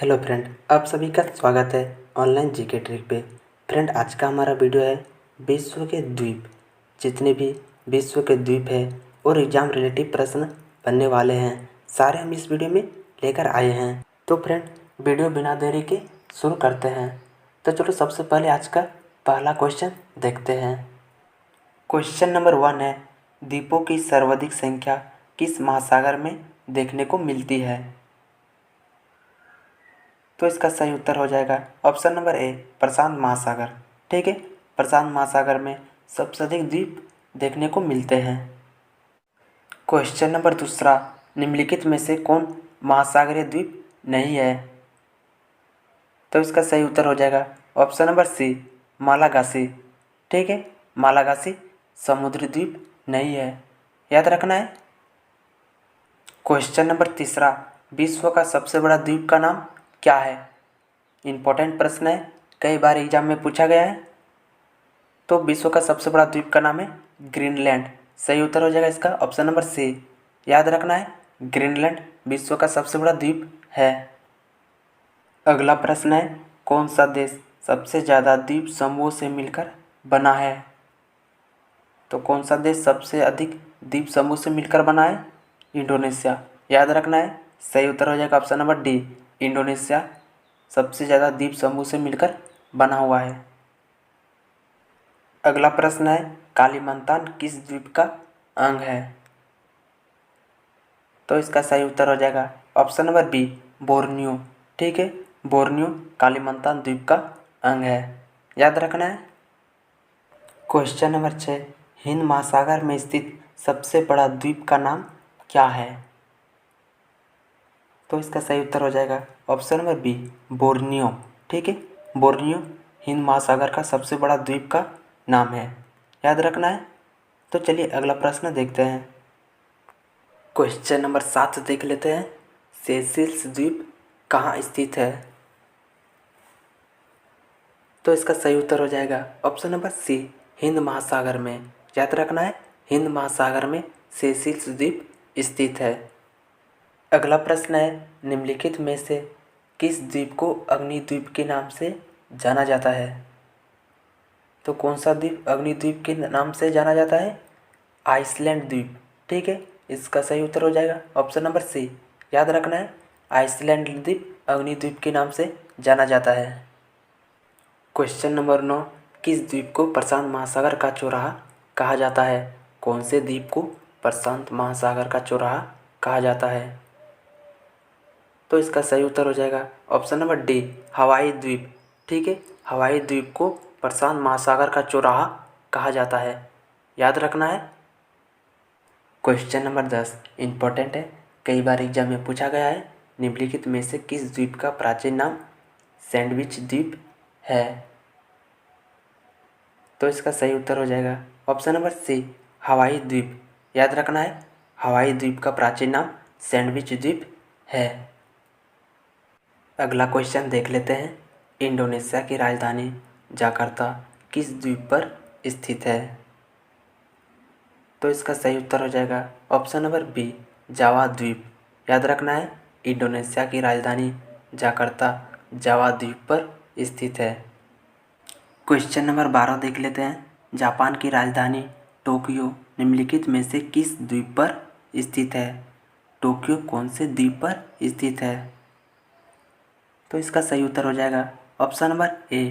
Hello friend, आप सभी का स्वागत है ऑनलाइन जीके ट्रिक पे। फ्रेंड, आज का हमारा वीडियो है विश्व के द्वीप। जितने भी विश्व के द्वीप है और एग्जाम रिलेटिव प्रश्न बनने वाले हैं, सारे हम इस वीडियो में लेकर आए हैं। तो फ्रेंड, वीडियो बिना देरी के शुरू करते हैं। तो चलो सबसे पहले आज का पहला क्वेश्चन देखते हैं। क्वेश्चन नंबर 1 है, द्वीपों की सर्वाधिक संख्या किस महासागर में देखने को मिलती है? तो इसका सही उत्तर हो जाएगा ऑप्शन नंबर ए, प्रशांत महासागर। ठीक है, प्रशांत महासागर में सबसे अधिक द्वीप देखने को मिलते हैं। क्वेश्चन नंबर 2, निम्नलिखित में से कौन महासागरीय द्वीप नहीं है? तो इसका सही उत्तर हो जाएगा ऑप्शन नंबर सी, मालागासी। ठीक है, मालागासी समुद्री द्वीप नहीं है, याद रखना है। क्वेश्चन नंबर 3, विश्व का सबसे बड़ा द्वीप का नाम क्या है? इम्पोर्टेंट प्रश्न है, कई बार एग्जाम में पूछा गया है। तो विश्व का सबसे बड़ा द्वीप का नाम है ग्रीनलैंड। सही उत्तर हो जाएगा इसका ऑप्शन नंबर सी, याद रखना है, ग्रीनलैंड विश्व का सबसे बड़ा द्वीप है। अगला प्रश्न है, कौन सा देश सबसे ज़्यादा द्वीप समूहों से मिलकर बना है? तो कौन सा देश सबसे अधिक द्वीप समूह से मिलकर बना है? इंडोनेशिया, याद रखना है। सही उत्तर हो जाएगा ऑप्शन नंबर डी, इंडोनेशिया सबसे ज़्यादा द्वीप समूह से मिलकर बना हुआ है। अगला प्रश्न है, कालीमंतान किस द्वीप का अंग है? तो इसका सही उत्तर हो जाएगा ऑप्शन नंबर बी, बोर्नियो। ठीक है, बोर्नियो कालीमंतान द्वीप का अंग है, याद रखना है। क्वेश्चन नंबर 6, हिंद महासागर में स्थित सबसे बड़ा द्वीप का नाम क्या है? तो इसका सही उत्तर हो जाएगा ऑप्शन नंबर बी, बोर्नियो। ठीक है, बोर्नियो हिंद महासागर का सबसे बड़ा द्वीप का नाम है, याद रखना है। तो चलिए अगला प्रश्न देखते हैं। क्वेश्चन नंबर 7 देख लेते हैं, सेशेल्स द्वीप कहाँ स्थित है? तो इसका सही उत्तर हो जाएगा ऑप्शन नंबर सी, हिंद महासागर में, याद रखना है, हिंद महासागर में सेशेल्स द्वीप स्थित है। अगला प्रश्न है, निम्नलिखित में से किस द्वीप को अग्निद्वीप के नाम से जाना जाता है? तो कौन सा द्वीप अग्निद्वीप के नाम से जाना जाता है? आइसलैंड द्वीप। ठीक है, इसका सही उत्तर हो जाएगा ऑप्शन नंबर सी, याद रखना है, आइसलैंड द्वीप अग्निद्वीप के नाम से जाना जाता है। क्वेश्चन नंबर 9, किस द्वीप को प्रशांत महासागर का चौराहा कहा जाता है? कौन से द्वीप को प्रशांत महासागर का चौराहा कहा जाता है? तो इसका सही उत्तर हो जाएगा ऑप्शन नंबर डी, हवाई द्वीप। ठीक है, हवाई द्वीप को प्रशांत महासागर का चौराहा कहा जाता है, याद रखना है। क्वेश्चन नंबर 10 इम्पोर्टेंट है, कई बार एग्जाम में पूछा गया है, निम्नलिखित में से किस द्वीप का प्राचीन नाम सैंडविच द्वीप है? तो इसका सही उत्तर हो जाएगा ऑप्शन नंबर सी, हवाई द्वीप, याद रखना है, हवाई द्वीप का प्राचीन नाम सैंडविच द्वीप है। अगला क्वेश्चन देख लेते हैं, इंडोनेशिया की राजधानी जकार्ता किस द्वीप पर स्थित है? तो इसका सही उत्तर हो जाएगा ऑप्शन नंबर बी, जावा द्वीप, याद रखना है, इंडोनेशिया की राजधानी जकार्ता जावा द्वीप पर स्थित है। क्वेश्चन नंबर 12 देख लेते हैं, जापान की राजधानी टोक्यो निम्नलिखित में से किस द्वीप पर स्थित है? टोक्यो कौन से द्वीप पर स्थित है? तो इसका सही उत्तर हो जाएगा option number A,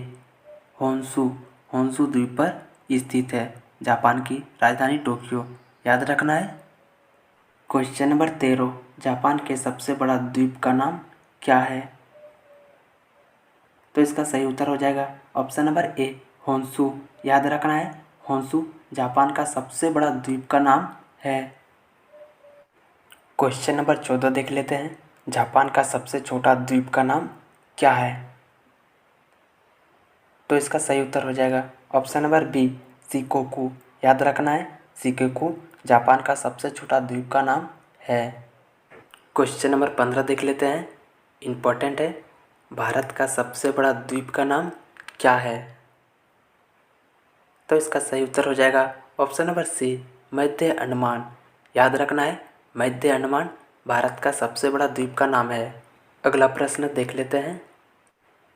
Honshu, Honshu द्वीप पर स्थित है जापान की राजधानी टोक्यो, याद रखना है। क्वेश्चन नंबर 13, जापान के सबसे बड़ा द्वीप का नाम क्या है? तो इसका सही उत्तर हो जाएगा ऑप्शन नंबर ए, होन्शु, याद रखना है, होन्शु जापान का सबसे बड़ा द्वीप का नाम है। क्वेश्चन नंबर 14 देख लेते हैं, जापान का सबसे छोटा द्वीप का नाम क्या है? तो इसका सही उत्तर हो जाएगा ऑप्शन नंबर बी, शिकोकू, याद रखना है, शिकोकू जापान का सबसे छोटा द्वीप का नाम है। क्वेश्चन नंबर 15 देख लेते हैं, इम्पोर्टेंट है, भारत का सबसे बड़ा द्वीप का नाम क्या है? तो इसका सही उत्तर हो जाएगा ऑप्शन नंबर सी, मध्य अंडमान, याद रखना है, मध्य अंडमान भारत का सबसे बड़ा द्वीप का नाम है। अगला प्रश्न देख लेते हैं।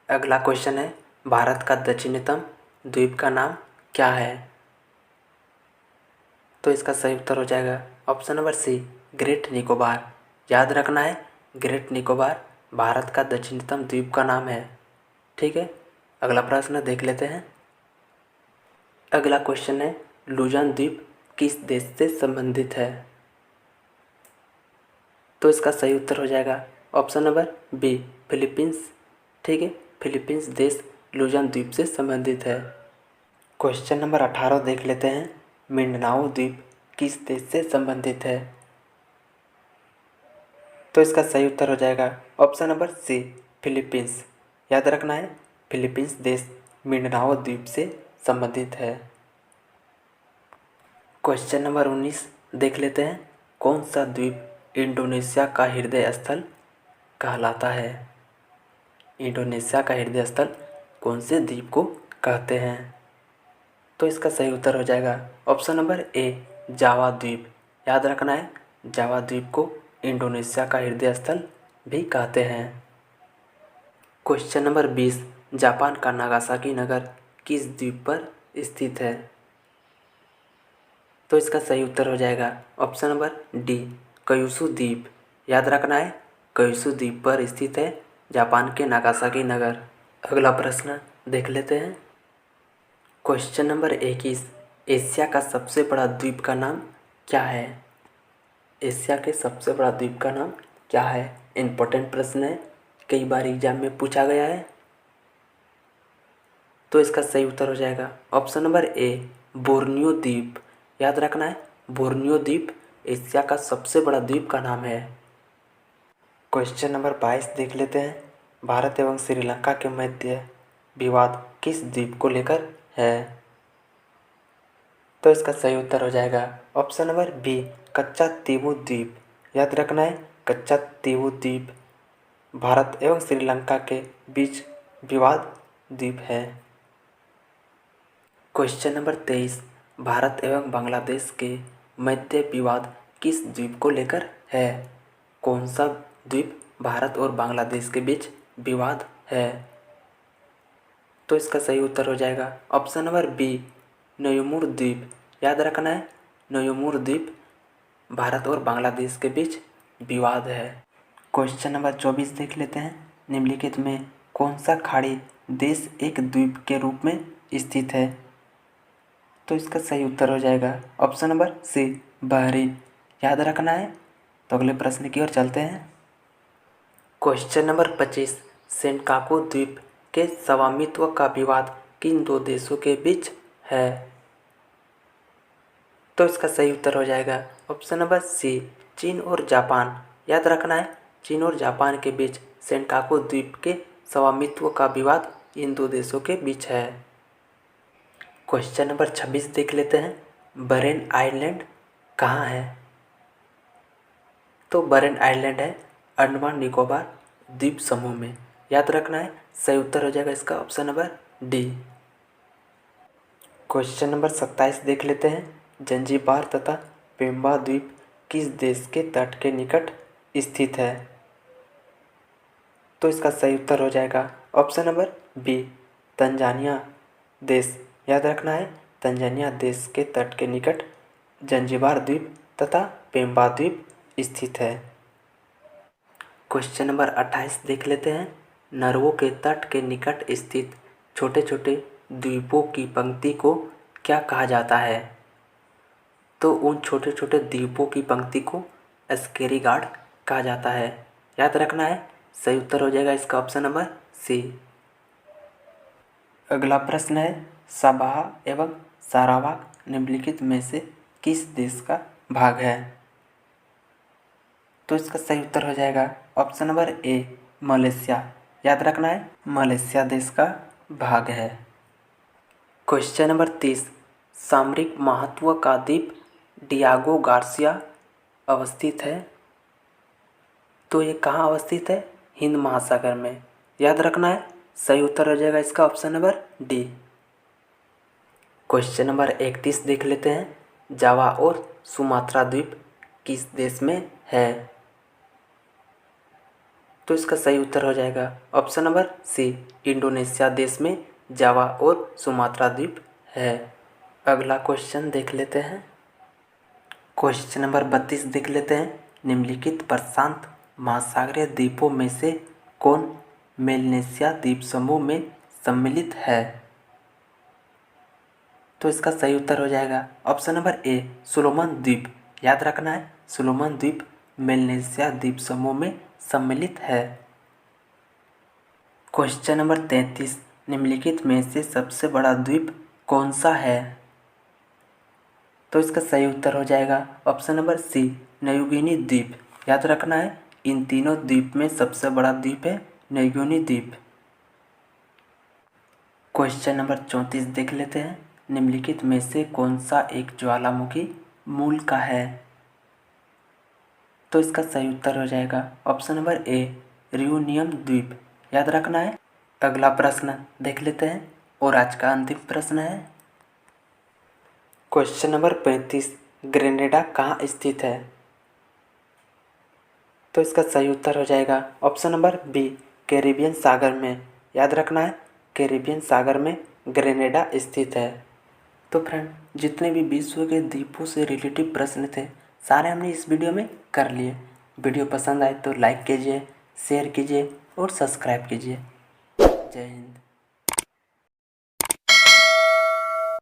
अगला क्वेश्चन है, भारत का दक्षिणतम द्वीप का नाम क्या है? तो इसका सही उत्तर हो जाएगा option number C, Great Nicobar. याद रखना है, ग्रेट निकोबार भारत का दक्षिणतम द्वीप का नाम है। ठीक है, अगला प्रश्न देख लेते हैं। अगला क्वेश्चन है, लुजान द्वीप किस देश से संबंधित है? तो इसका सही उत्तर हो जाएगा ऑप्शन नंबर बी, फिलीपींस। ठीक है, फिलीपींस देश लुजान द्वीप से संबंधित है। क्वेश्चन नंबर 18 देख लेते हैं। मिंडनाओ द्वीप किस देश से संबंधित है? तो इसका सही उत्तर हो जाएगा ऑप्शन नंबर सी, फिलीपींस। याद रखना है, फिलीपींस देश मिंडनाओ द्वीप से संबंधित है। क्वेश्चन नंबर 19 देख लेते हैं। कौन सा द्वीप इंडोनेशिया का हृदय स्थल कहलाता है? इंडोनेशिया का हृदय स्थल कौन से द्वीप को कहते हैं? तो इसका सही उत्तर हो जाएगा ऑप्शन नंबर ए, जावा द्वीप। याद रखना है, जावा द्वीप को इंडोनेशिया का हृदय स्थल भी कहते हैं। क्वेश्चन नंबर 20, जापान का नागासाकी नगर किस द्वीप पर स्थित है? तो इसका सही उत्तर हो जाएगा ऑप्शन नंबर डी, क्यूशू द्वीप। याद रखना है, क्यूशू द्वीप पर स्थित है जापान के नागासाकी नगर। अगला प्रश्न देख लेते हैं। क्वेश्चन नंबर 21, एशिया का सबसे बड़ा द्वीप का नाम क्या है? एशिया के सबसे बड़ा द्वीप का नाम क्या है? इम्पोर्टेंट प्रश्न है, कई बार एग्जाम में पूछा गया है। तो इसका सही उत्तर हो जाएगा ऑप्शन नंबर ए, बोर्नियो द्वीप। याद रखना है, बोर्नियो द्वीप एशिया का सबसे बड़ा द्वीप का नाम है। क्वेश्चन नंबर 22 देख लेते हैं। भारत एवं श्रीलंका के मध्य विवाद किस द्वीप को लेकर है? तो इसका सही उत्तर हो जाएगा ऑप्शन नंबर बी, कच्चा तीवु द्वीप। याद रखना है, कच्चा तीवु द्वीप भारत एवं श्रीलंका के बीच विवाद द्वीप है। क्वेश्चन नंबर 23, भारत एवं बांग्लादेश के मध्य विवाद किस द्वीप को लेकर है? कौन सा द्वीप भारत और बांग्लादेश के बीच विवाद है? तो इसका सही उत्तर हो जाएगा ऑप्शन नंबर बी, न्यूमुर द्वीप। याद रखना है, न्यूमुर द्वीप भारत और बांग्लादेश के बीच विवाद है। क्वेश्चन नंबर 24 देख लेते हैं। निम्नलिखित में कौन सा खाड़ी देश एक द्वीप के रूप में स्थित है? तो इसका सही उत्तर हो जाएगा ऑप्शन नंबर सी, बहरीन। याद रखना है। तो अगले प्रश्न की ओर चलते हैं। क्वेश्चन नंबर 25, सेनकाकू द्वीप के स्वामित्व का विवाद किन दो देशों के बीच है? तो इसका सही उत्तर हो जाएगा ऑप्शन नंबर सी, चीन और जापान। याद रखना है, चीन और जापान के बीच सेनकाकू द्वीप के स्वामित्व का विवाद इन दो देशों के बीच है। क्वेश्चन नंबर 26 देख लेते हैं। बरेन आइलैंड कहाँ है? तो बरेन आइलैंड है अंडमान निकोबार द्वीप समूह में। याद रखना है, सही उत्तर हो जाएगा इसका option number D. Question number 27 देख लेते हैं। जंजीबार तथा पेम्बा द्वीप किस देश के तट के निकट स्थित है? तो इसका सही उत्तर हो जाएगा ऑप्शन नंबर बी, तंजानिया देश। याद रखना है, तंजानिया देश के तट के निकट जंजीबार द्वीप तथा पेम्बा द्वीप स्थित है। क्वेश्चन नंबर 28 देख लेते हैं। नर्वो के तट के निकट स्थित छोटे छोटे द्वीपों की पंक्ति को क्या कहा जाता है? तो उन छोटे छोटे द्वीपों की पंक्ति को स्केरीगार्ड कहा जाता है। याद रखना है, सही उत्तर हो जाएगा इसका ऑप्शन नंबर सी। अगला प्रश्न है, साबाह एवं सारावाक निम्नलिखित में से किस देश का भाग है? तो इसका सही उत्तर हो जाएगा ऑप्शन नंबर ए, मलेशिया। याद रखना है, मलेशिया देश का भाग है। क्वेश्चन नंबर 30, सामरिक महत्व का द्वीप डियागो गार्सिया अवस्थित है। तो ये कहाँ अवस्थित है? हिंद महासागर में। याद रखना है, सही उत्तर हो जाएगा इसका option number D. Question number 31 देख लेते हैं। जावा और सुमात्रा द्वीप किस देश में है? तो इसका सही उत्तर हो जाएगा ऑप्शन नंबर सी, इंडोनेशिया देश में जावा और सुमात्रा द्वीप है। अगला क्वेश्चन देख लेते हैं। क्वेश्चन नंबर 32 देख लेते हैं। निम्नलिखित प्रशांत महासागरीय द्वीपों में से कौन मेलनेशिया द्वीप समूह में सम्मिलित है? तो इसका सही उत्तर हो जाएगा ऑप्शन नंबर ए, सोलोमन द्वीप। याद रखना है, सोलोमन द्वीप मेलनेशिया द्वीप समूह में सम्मिलित है। क्वेश्चन नंबर 33, निम्नलिखित में से सबसे बड़ा द्वीप कौन सा है? तो इसका सही उत्तर हो जाएगा ऑप्शन नंबर सी, न्यूगिनी द्वीप। याद रखना है, इन तीनों द्वीप में सबसे बड़ा द्वीप है न्यूगिनी द्वीप। क्वेश्चन नंबर 34 देख लेते हैं। निम्नलिखित में से कौन सा एक ज्वालामुखी मूल का है? तो इसका सही उत्तर हो जाएगा ऑप्शन नंबर ए, रियूनियम द्वीप। याद रखना है। अगला प्रश्न देख लेते हैं और आज का अंतिम प्रश्न है। क्वेश्चन नंबर 35, ग्रेनेडा कहाँ स्थित है? तो इसका सही उत्तर हो जाएगा ऑप्शन नंबर बी, कैरिबियन सागर में। याद रखना है, कैरिबियन सागर में ग्रेनेडा स्थित है। तो फ्रेंड, जितने भी विश्व के द्वीपों से रिलेटिव प्रश्न थे सारे हमने इस वीडियो में कर लिए। वीडियो पसंद आए तो लाइक कीजिए, शेयर कीजिए और सब्सक्राइब कीजिए। जय हिंद।